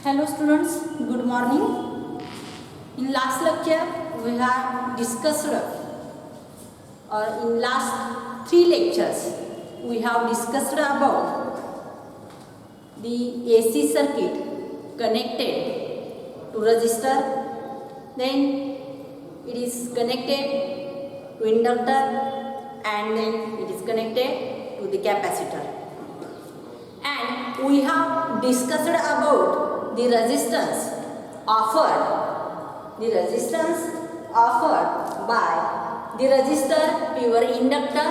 Hello students, good morning. In last lecture we have discussed or in last 3 lectures we have discussed about the AC circuit connected to resistor, then it is connected to inductor and then it is connected to the capacitor. And we have discussed about the resistance offered by the resistor, pure inductor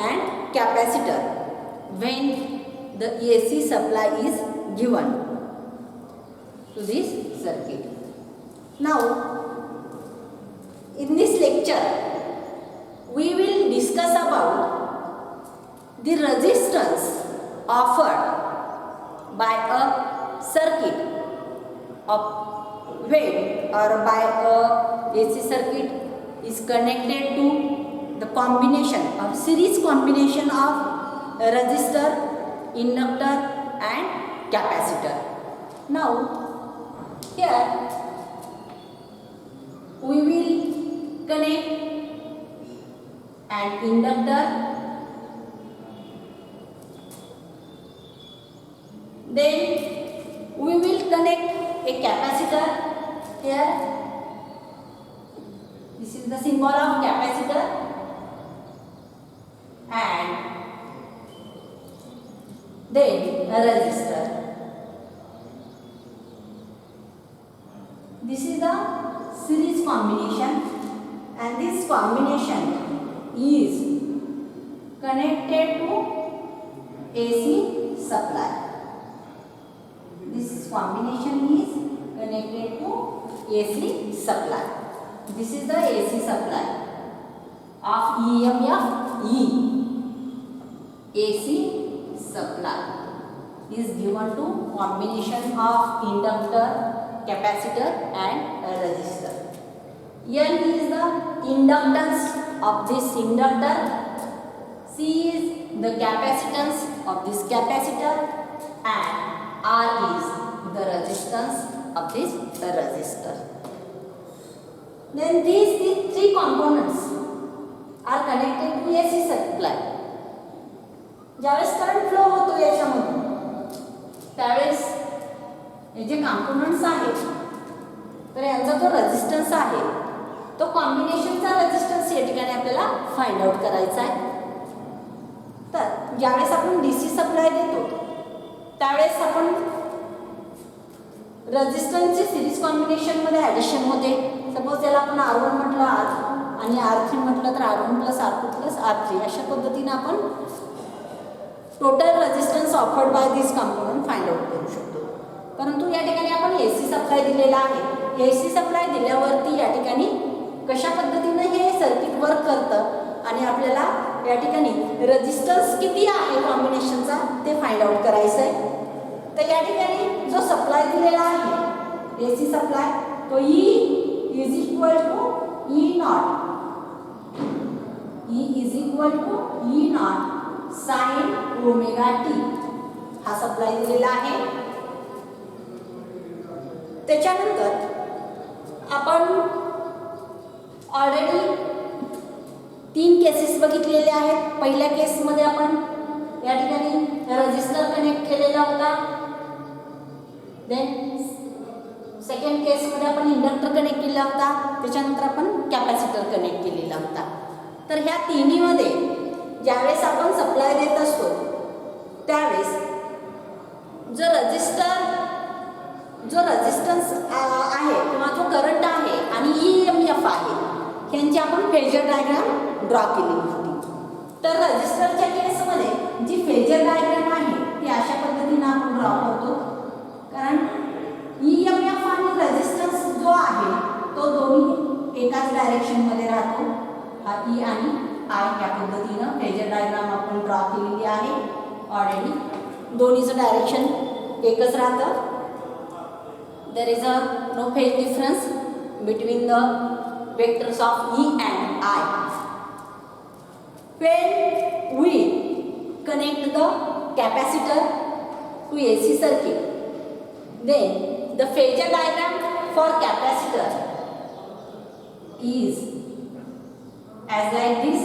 and capacitor when the AC supply is given to this circuit. Now in this lecture we will discuss about the resistance offered by a circuit of when or by a AC circuit is connected to the combination of series combination of resistor, inductor and capacitor. Now here we will connect an inductor, then we will connect a capacitor here. This is the symbol of capacitor, and then a resistor. This is the series combination, and this combination is connected to AC supply. This combination is connected to AC supply. This is the AC supply of EMF E. AC supply is given to combination of inductor, capacitor and resistor. N is the inductance of this inductor, C is the capacitance of this capacitor and R is the resistance of this resistor. Then these three components are connected to AC supply. ज्यावेळेस current flow होतो याच्यामधून त्यावेळेस हे जे components आहेत तर यांचा जो resistance आहे तो कॉम्बिनेशनचा रेजिस्टन्स या ठिकाणी आपल्याला फाइंड आउट करायचा आहे. तर ज्यावेळेस आपण डीसी सप्लाय देतो त्यावेळेस आपण रेजिस्टन्सचे सिरीज कॉम्बिनेशन मध्ये ॲडिशन होते. सपोज त्याला आपण R1 म्हटलं आणि R3 म्हटलं तर R1 + R2 + R3 अशा पद्धतीने आपण total resistance offered by this component find out करू शकतो. परंतु या ठिकाणी आपण AC सप्लाय दिलेला आहे. AC सप्लाय दिल्यावरती या ठिकाणी कशा पद्धतीने हे सर्किट वर्क करतं आणि आपल्याला या ठिकाणी रेजिस्टन्स किती आहे कॉम्बिनेशनचा ते फाइंड आउट करायचं आहे. तर या ठिकाणी जो सप्लाय दिलेला आहे AC सप्लाय तो E is equal to E naught. E is equal to E naught sin omega t हा सप्लाय दिलेला आहे. त्याच्यानंतर आपण ऑलरेडी 3 केसेस बघितलेले आहेत. पहिल्या केसमध्ये आपण या ठिकाणी रेजिस्टर कनेक्ट केलेला होता. देन सेकंड केसमध्ये आपण इंडक्टर कनेक्ट केला होता. त्याच्यानंतर आपण कॅपॅसिटर कनेक्ट केलेला होता. तर ह्या तिन्हीमध्ये ज्यावेळेस आपण सप्लाय देत असतो त्यावेळेस जो रेजिस्टन्स आहे किंवा जो करंट आहे आणि EMF आहे यांची आपण फेजर डायग्राम ड्रॉ केलेली होती. तर रेजिस्टरच्या केसमध्ये जी फेजर डायग्राम आहे ती अशा पद्धतीने आपण ड्रॉ करतो. कारण EMF आणि रेजिस्टन्स जो आहे तो दोन्ही एकाच डायरेक्शनमध्ये राहतो. हा E आणि I या पद्धतीनं फेजर डायग्राम आपण ड्रॉ केलेली आहे ऑलरेडी. दोन्हीचं डायरेक्शन एकच राहतं. There is no phase difference between the vectors of E and I. When we connect the capacitor to AC circuit, then the phasor diagram for capacitor is as like this.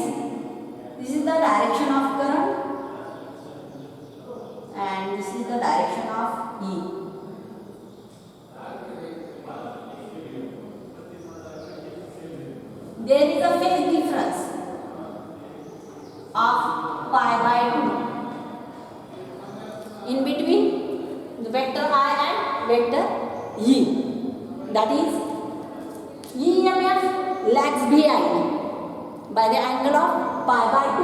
This is the direction of current and this is the direction of E. There is a phase difference of pi by 2 in between the vector I and vector E. That is, EMF lags behind by the angle of pi by 2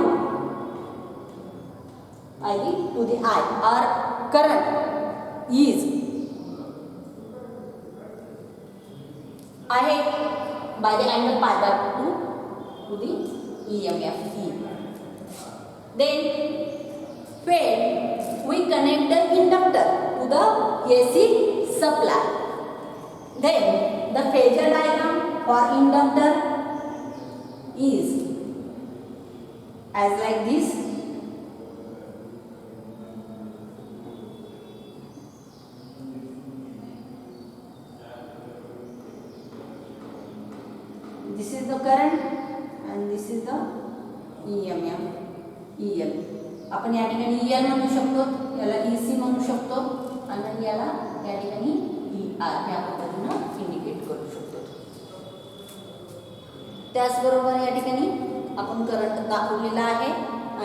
I to the I. Or current is ahead by the angle pi by 2 to the EMF E. Then when we connect the inductor to the AC supply, then the phasor diagram for inductor is as like this. This is the current and this is the EMF EL. आपण या ठिकाणी EL म्हणू शकतो, याला EC म्हणू शकतो आणि याला या ठिकाणी ER या पद्धतीने इंडिकेट करू शकतो. त्याचबरोबर या ठिकाणी आपण करंट दाखवलेला आहे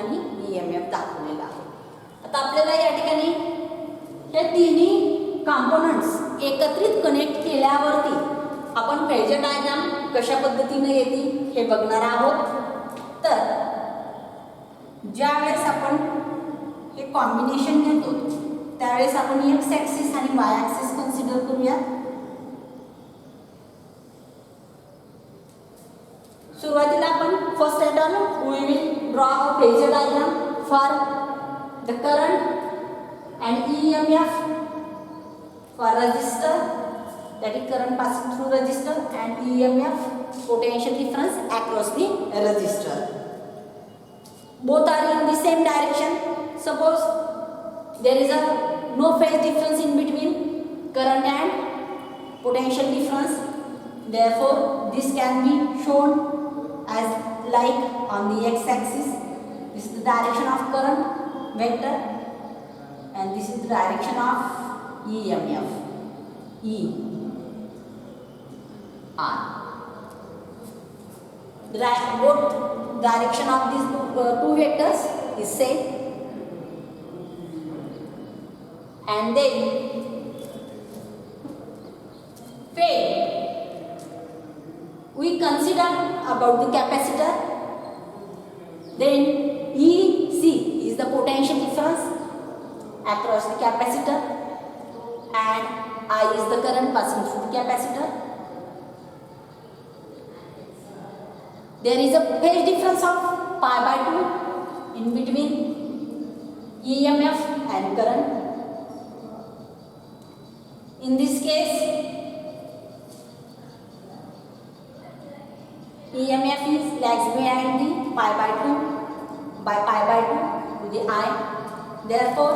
आणि EMF दाखवलेला आहे. आता आपल्याला या ठिकाणी हे तिन्ही कंपोनेंट्स एकत्रित कनेक्ट केल्यावरती आपण फेजर डायग्राम कशा पद्धतीने येते हे बघणार आहोत. तर ज्यावेळेस आपण हे कॉम्बिनेशन घेतो त्यावेळेस आपण एक्स ॲक्सिस आणि वाय ॲक्सिस कन्सिडर करूया. सुरुवातीला आपण first at all we will draw a phasor diagram for the current and EMF for resistor, that is current passing through resistor, and EMF potential difference across the resistor. Both are in the same direction. Suppose there is a no phase difference in between current and potential difference. Therefore, this can be shown as like on the x-axis. This is the direction of current vector, and this is the direction of EMF E. R. Both direction of these two vectors is same, and then when we consider about the capacitor, then EC is the potential difference across the capacitor and I is the current passing through the capacitor. There is a phase difference of pi by 2 in between EMF and current. In this case, EMF is lags behind the pi by 2 by pi by 2 to the I. Therefore,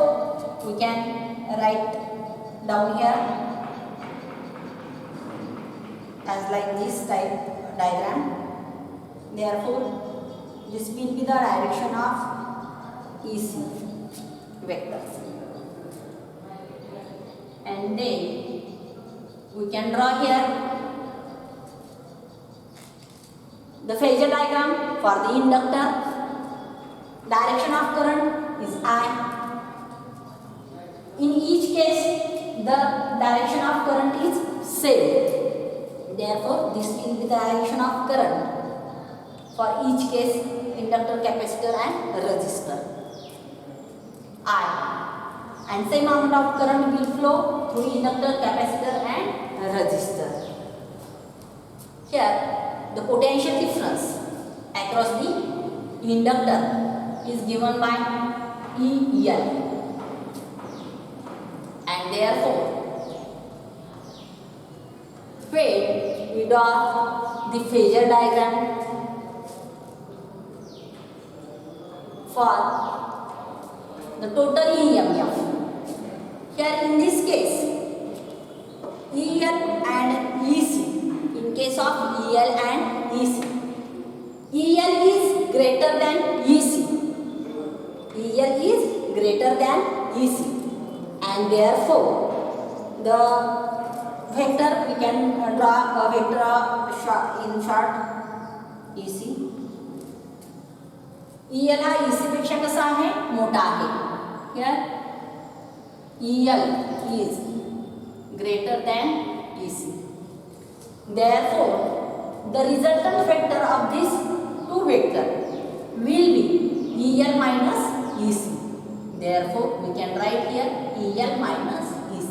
we can write down here as like this type diagram. Therefore, this will be the direction of EC vector. And then we can draw here the phasor diagram for the inductor. Direction of current is I. In each case, the direction of current is same. Therefore, this will be the direction of current for each case, inductor, capacitor and resistor. I. And same amount of current will flow through inductor, capacitor and resistor. Here, the potential difference across the inductor is given by EL. And therefore, when we draw the phasor diagram for the total EMF. Here in this case, EL and EC. In case of EL and EC, EL is greater than EC. EL is greater than EC, and therefore the vector, we can draw a vector in short EC. EL हा EC पेक्षा कसा आहे, मोठा आहे. Here EL is greater than EC. Therefore, the resultant vector of these two vectors will be EL minus EC. Therefore, we can write here EL minus EC.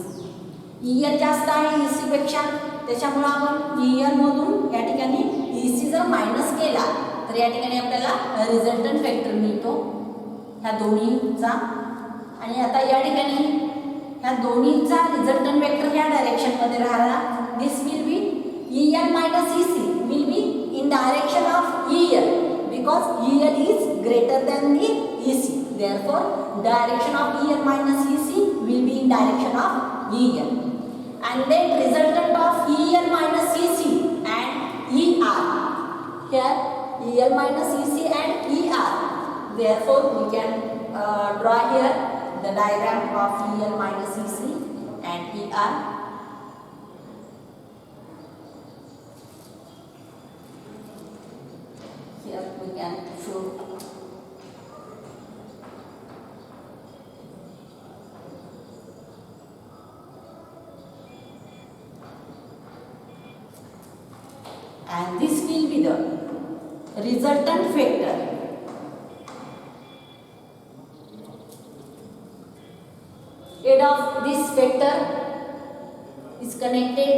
EL जास्त आहे EC पेक्षा, त्याच्यामुळे आपण EL मधून या ठिकाणी EC जर minus केला तर या ठिकाणी आपल्याला रिझल्टंट वेक्टर मिळतो ह्या दोन्हीचा. आणि आता या ठिकाणी ह्या दोन्हीचा रिझल्टंट वेक्टर ह्या डायरेक्शनमध्ये राहणार. This will be EL minus EC will be in direction of EL because EL is greater than the EC. Therefore, direction of EL minus EC will be in direction of EL. And then resultant of EL minus EC and ER. Here EL minus EC and ER. Therefore, we can draw here the diagram of EL minus EC and ER. Here we can show and this will be the resultant vector. Head of this vector is connected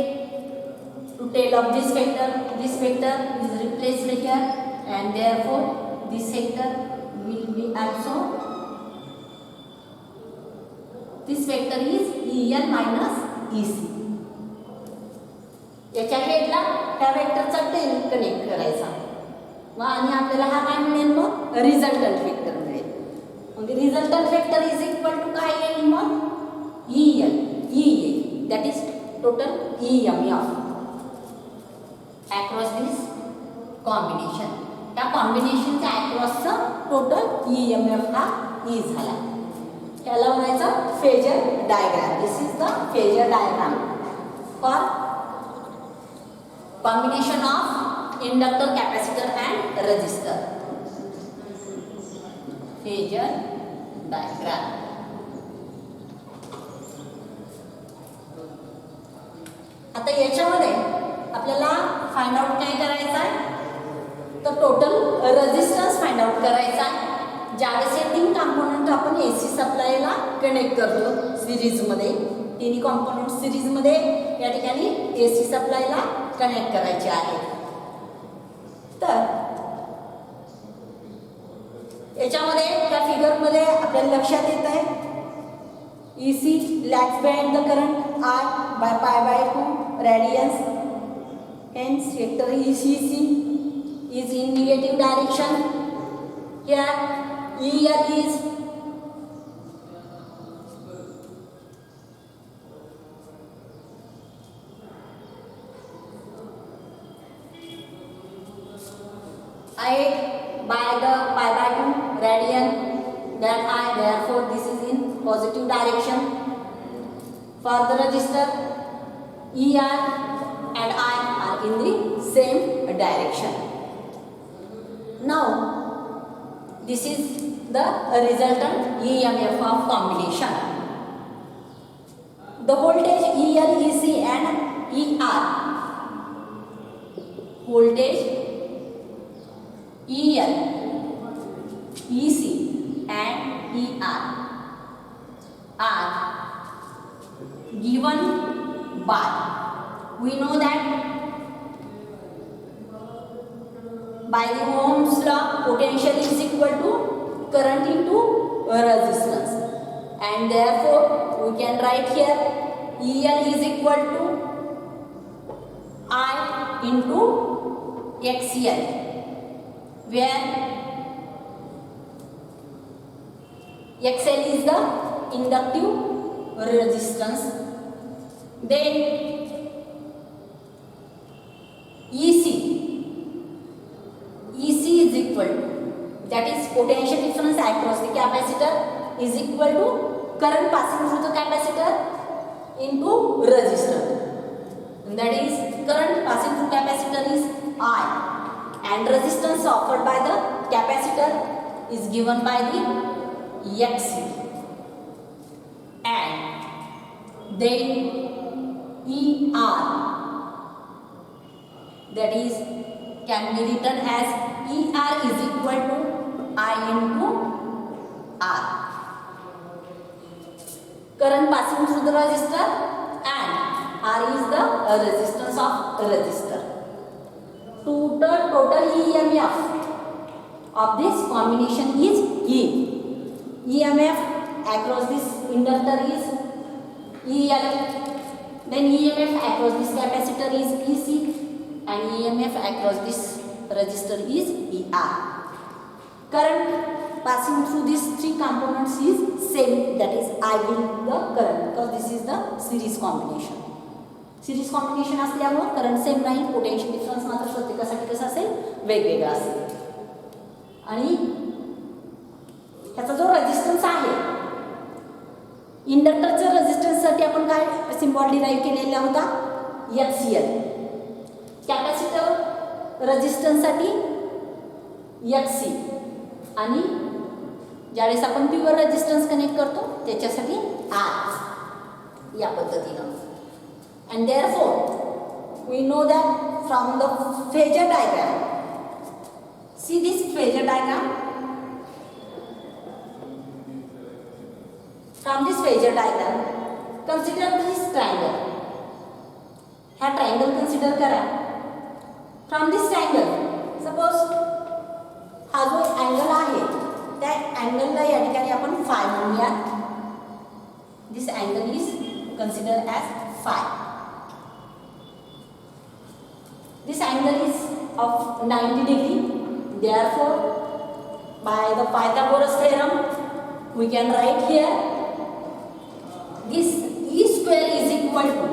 to tail of this vector. This vector is replaced here, and therefore this vector will be also, this vector is EL minus EC. याच्या हेडला त्या वेक्टरचा tell connect करायचा मग आणि आपल्याला हा काय मिळेल, मग resultant vector मिळेल. मग resultant vector is equal to काय येईल, मग EL EA, that is total EMF across this combination. त्या कॉम्बिनेशनच्या अक्रॉसचं टोटल EMF हा E झाला. त्याला म्हणायचं phasor diagram. This is the phasor diagram for combination of inductor, capacitor and resistor. Phasor diagram. आता याच्यामध्ये आपल्याला फाइंड आउट काय करायचं आहे, तर टोटल रेजिस्टन्स फाइंड आउट करायचा आहे. ज्यावेळेस हे तीन कॉम्पोनंट आपण AC सप्लायला कनेक्ट करतो सिरीजमध्ये, तिन्ही कॉम्पोनंट सिरीजमध्ये या ठिकाणी AC सप्लायला कनेक्ट करायचे आहे. तर याच्यामध्ये त्या फिगरमध्ये आपल्याला लक्षात येत आहे EC lags behind the current I by pi by 2 radians. Hence vector ECC is in negative direction. Here EL is I by the pi by 2 radian, that I, therefore this is in positive direction. For the resistor ER and I are in the same direction. Now this is the resultant EMF of combination. The voltage EL, EC and ER, voltage EL, EC and ER are given by, we know that by the Ohm's law, potential is equal to current into resistance, and therefore we can write here EL is equal to I into XL, where XL is the inductive resistance. Then that is potential difference across the capacitor is equal to current passing through the capacitor into resistor. And that is current passing through capacitor is I, and resistance offered by the capacitor is given by the Xc, and then ER, that is can be written as ER is equal to I into R, current passing through the resistor, and R is the resistance of resistor. Total EMF of this combination is E. EMF across this inductor is EL, then EMF across this capacitor is EC, and EMF across this resistor is ER. Current passing through these three components is same, that is I will the current, because this is the series combination. Series combination असल्यामुळे current same राहील, potential difference मात्र प्रत्येकासाठी कसा असेल, वेगवेगळा असेल. आणि ह्याचा जो रेजिस्टन्स आहे, इंडक्टरच्या रेजिस्टन्ससाठी आपण काय सिम्बॉल डिराईव्ह केलेला होता, HCl. कॅपॅसिटर रेजिस्टन्ससाठी Xc, आणि ज्यावेळेस आपण प्युअर रेजिस्टन्स कनेक्ट करतो त्याच्यासाठी R, या पद्धतीनं. And therefore we know that from the phasor diagram, see this phasor diagram, from this phasor diagram consider this triangle. हा triangle consider करा. From this triangle suppose हा जो angle आहे त्या angle ला या ठिकाणी आपण phi म्हणूया. This angle is considered as phi. This angle is of 90 degree. Therefore, by the Pythagoras theorem, we can write here this E square is equal to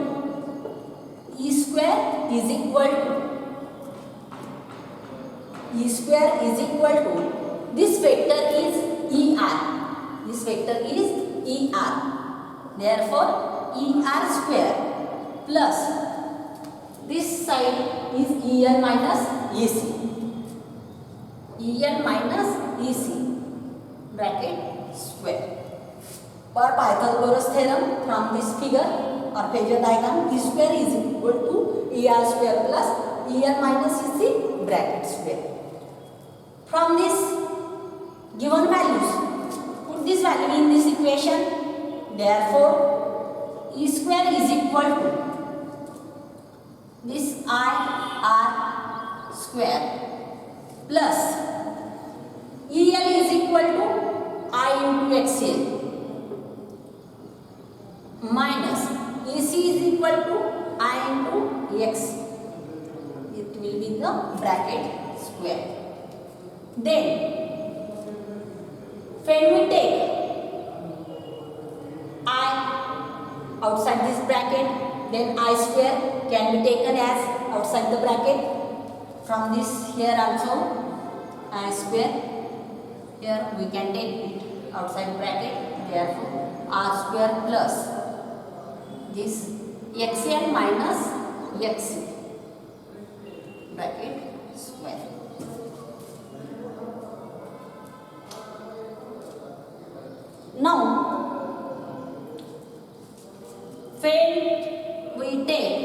this vector is ER. This vector is ER. Therefore, ER square plus this side is EL minus EC. EL minus EC bracket square. Per Pythagoras theorem, from this figure or phasor diagram, E square is equal to ER square plus EL minus EC bracket square. From this given values, put this value in this equation. Therefore, E square is equal to this IR square plus EL is equal to I into XL minus EC is equal to I into XC. It will be the bracket square. Then when we take I outside this bracket, then I square can be taken as outside the bracket. From this here also I square, here we can take it outside bracket. Therefore R square plus this XL minus XC bracket square. Now when we take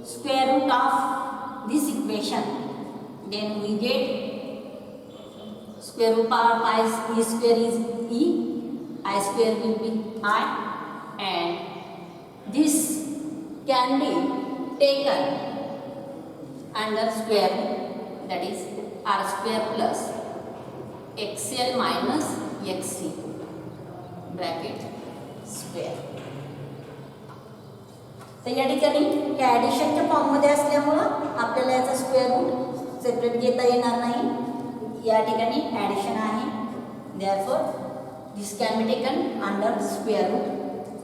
square root of this equation, then we get square root power pi E square is E, I square will be I, and this can be taken under square root, that is R square plus XL minus XC bracket square. तर या ठिकाणी हे ॲडिशनच्या फॉर्ममध्ये असल्यामुळं आपल्याला याचा square root separate घेता येणार नाही. या ठिकाणी ॲडिशन आहे. Therefore this can be taken under square root.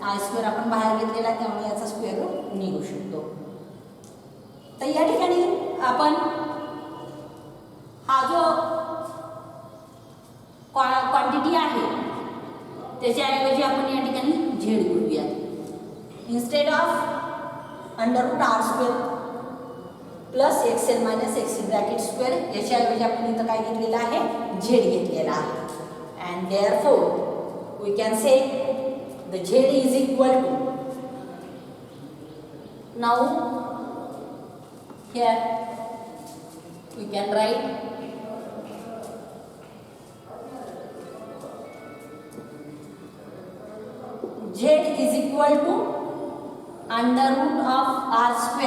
I square आपण बाहेर घेतलेला त्यामुळे याचा स्क्वेअर रूट निघू शकतो. तर या ठिकाणी आपण हा जो त्याच्याऐवजी आपण या ठिकाणी z घेऊया. Instead of √r² plus XL minus XC bracket square, याच्याऐवजी आपण इथं काय घेतलेलं आहे, z घेतलेला आहे. And therefore we can say the z is equal to, now here we can write z is equal to √r²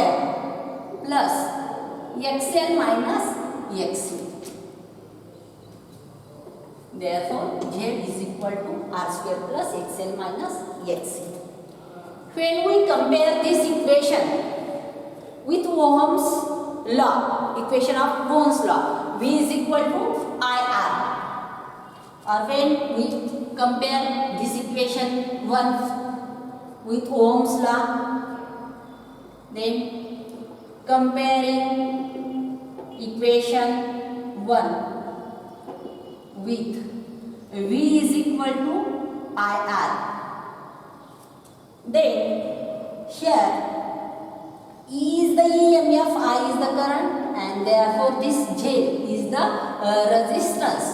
plus XL minus XC. Therefore z is equal to r² plus XL minus XC. When we compare this equation with Ohm's law, equation of Ohm's law, V is equal to IR, or when we compare this equation 1 with Ohm's law, then comparing equation 1 with V is equal to IR, then here E is the EMF, I is the current, and therefore this J is the resistance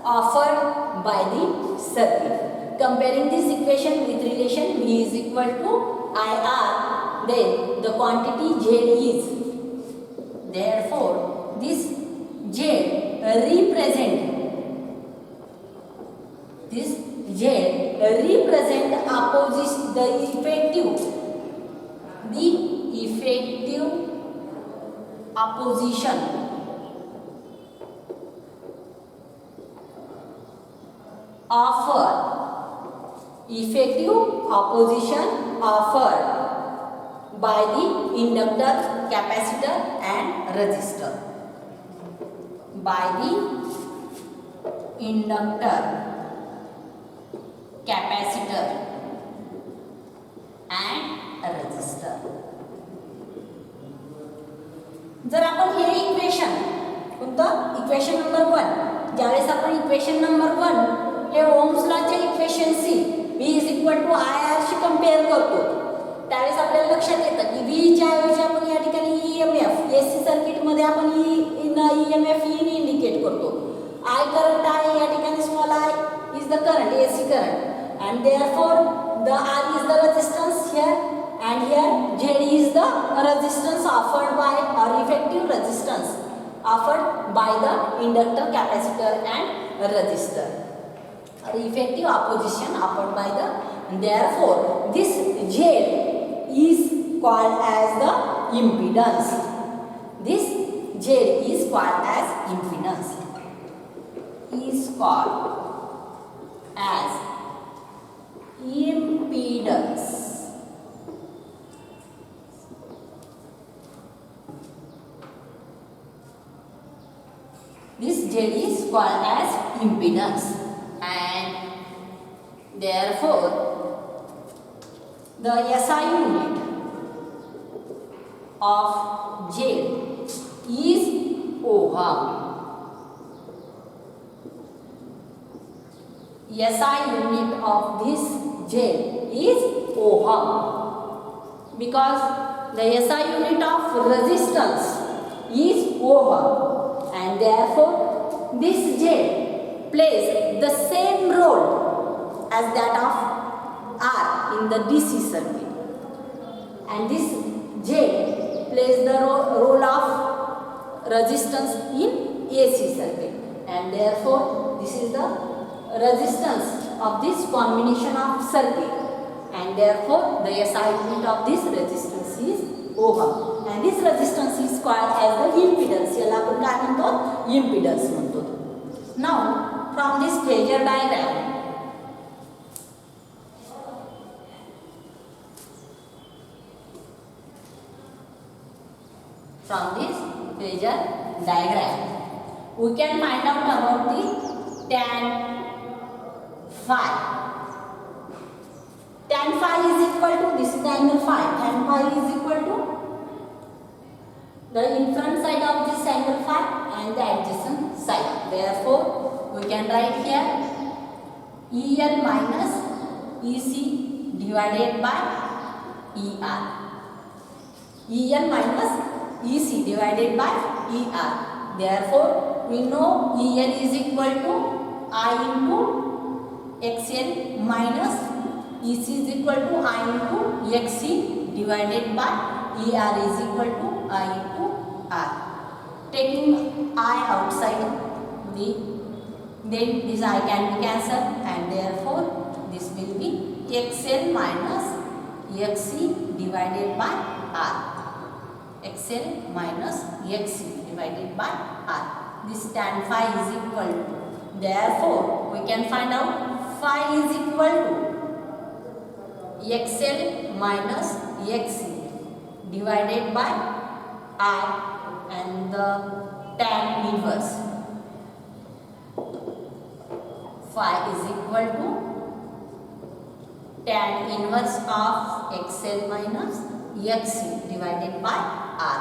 offered by the circuit. Comparing this equation with relation V is equal to IR, then the quantity Z is, therefore this Z represent opposite the effective opposition offered by the inductor, capacitor and resistor. By the inductor, capacitor and resistor. जर आपण हे equation कोणतं, equation number 1, ज्यावेळेस आपण equation number 1 हे Ohm's लॉचे इक्वेशनशी V is equal to IR शी कंपेअर करतो, त्यावेळेस आपल्याला लक्षात येतं की V च्या ऐवजी आपण या ठिकाणी EMF, AC सर्किटमध्ये आपण EMF E ने इंडिकेट करतो. I करंट आहे या ठिकाणी, small I is the current, AC current, and therefore the R is the resistance here, and here Z is the resistance offered by, or effective resistance offered by the inductor, capacitor and resistor, or effective opposition offered by the, and therefore this Z is called as the impedance. This Z is called as impedance, is called as impedance. This Z is called as impedance, and therefore the SI unit of Z is ohm. SI unit of this Z is ohm, because the SI unit of resistance is ohm, and therefore this Z plays the same role as that of R in the DC circuit, and this Z plays the role of resistance in AC circuit, and therefore this is the resistance of this combination of circuit, and therefore the SI unit of this resistance is ohm, and this resistance is called as the impedance. याला आपण काय म्हणतो, impedance म्हणतो. Now from this phasor diagram, we can find out about the tan phi. Tan phi is equal to, this is the angle phi, tan phi is equal to the in front side of this angle phi and the adjacent side. Therefore we can write here EL minus EC divided by ER. EL minus EC divided by ER. Therefore, we know EL is equal to I into XL minus EC is equal to I into XC divided by ER is equal to I into R. Taking I outside, then this I can be cancelled, and therefore this will be XL minus XC divided by R. XL minus XC divided by R. This tan phi is equal to, therefore we can find out phi is equal to XL minus XC divided by I and the tan inverse. Phi is equal to tan inverse of XL minus XC divided by R.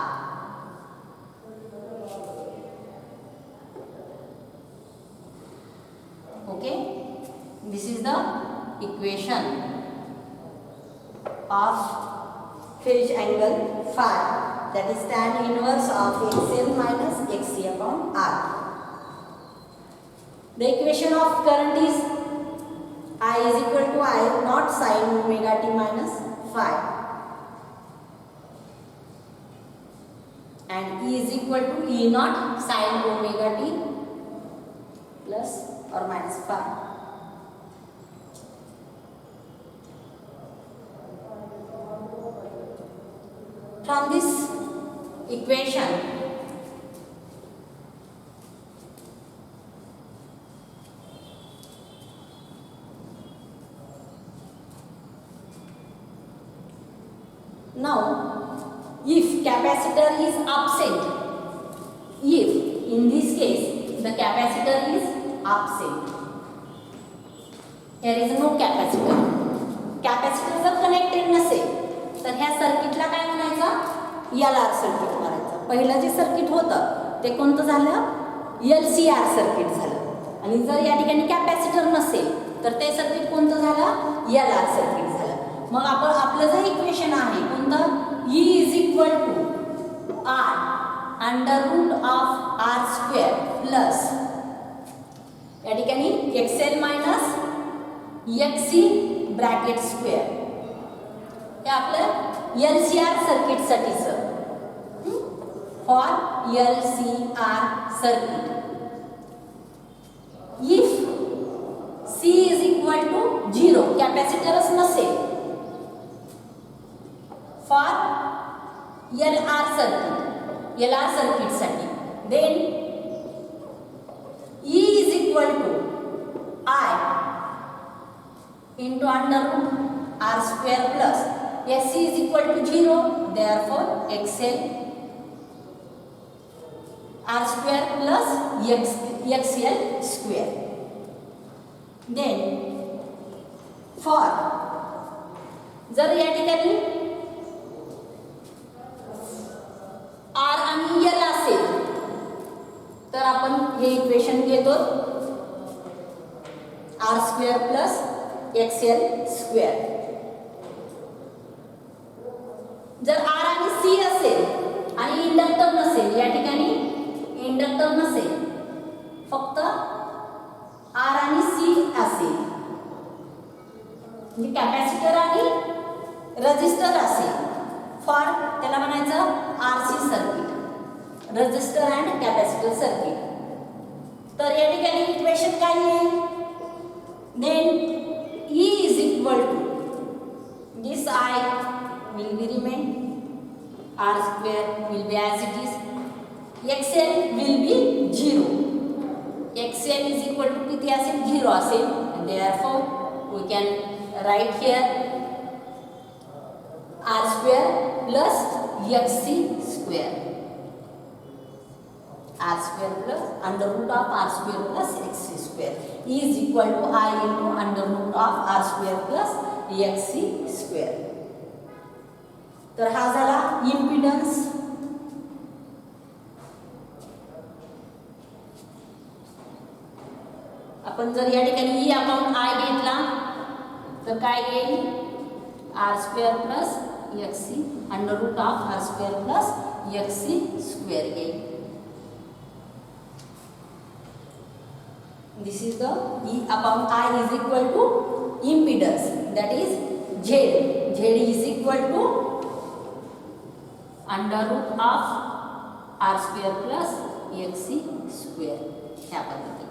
Okay, this is the equation of phase angle phi, that is tan inverse of XL minus XC upon R. The equation of current is I is equal to I naught sin omega t minus phi, and E is equal to E naught sin omega t plus or minus phi. From this equation, now if capacitor is absent, if in this case the capacitor is absent, there is no capacitor, capacitor जर connected नसेल तर ह्या सर्किटला काय म्हणायचं, LR circuit म्हणायचं. पहिलं जे circuit होतं ते कोणतं झालं, LCR सर्किट झालं. आणि जर या ठिकाणी कॅपॅसिटर नसेल तर ते सर्किट कोणतं झालं, LR सर्किट झालं. मग आपलं जे इक्वेशन आहे कोणतं, E is equal to R under root of R square plus या ठिकाणी XL minus XC bracket square. हे आपलं LCR सर्किटसाठीचं, for LCR circuit. If C is equal to 0, कॅपॅसिटरच नसेल, फॉर LR सर्किटसाठी, then E is equal to I into under root R square plus SC is equal to 0, therefore XL R square plus XL square. Then for जर या ठिकाणी R आणि L असेल तर आपण हे इक्वेशन घेतो R square plus XL square. जर R आणि C असेल आणि इंडक्टर नसेल, या ठिकाणी इंडक्टर नसेल, फक्त R आणि C असेल, म्हणजे कॅपॅसिटर आणि रेझिस्टर असेल, फॉर त्याला म्हणायचं RC circuit, resistor and capacitor circuit. तर या ठिकाणी इक्वेशन काय येईल, then E is equal to this I will be remain, R square will be as it is, XL will be 0. XL is equal to किती असेल, 0 असेल, and therefore we can write here R square plus XC square. R square plus under root of R square plus XC square is equal to I into under root of R square plus XC square. तर हा झाला impedance. आपण जर या ठिकाणी E upon I घेतला तर काय येईल R square plus X C under root of R square plus X C square येईल. This is the E upon I is equal to impedance, that is Z. Z is equal to under root of R square plus X C square. ह्या पद्धतीने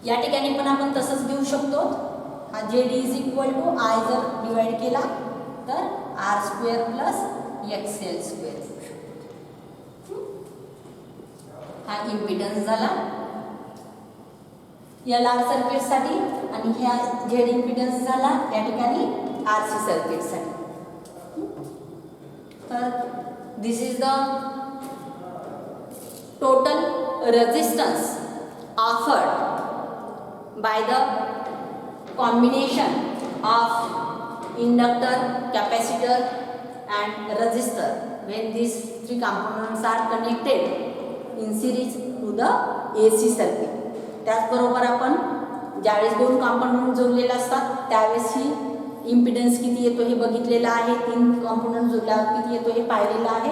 या ठिकाणी पण आपण तसंच घेऊ शकतो. हा जेड इज इक्वल टू आय जर डिवाइड केला तर are square plus x L square. हा इम्पिडन्स झाला एल आर सर्किटसाठी आणि ह्या झेड इम्पिडन्स झाला या ठिकाणी आर सी सर्किटसाठी. तर this is the total resistance offered by the combination of inductor, capacitor and resistor when these three components are connected in series to the AC circuit. त्याचबरोबर आपण ज्यावेळेस दोन कंपोनंट जोडलेले असतात त्यावेळेस ही इम्पिडन्स किती येतो हे बघितलेलं आहे. तीन कंपोनंट जोडल्यावर किती येतो हे पाहिलेलं आहे.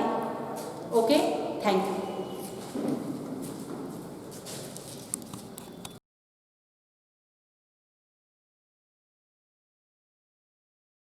Okay, thank you.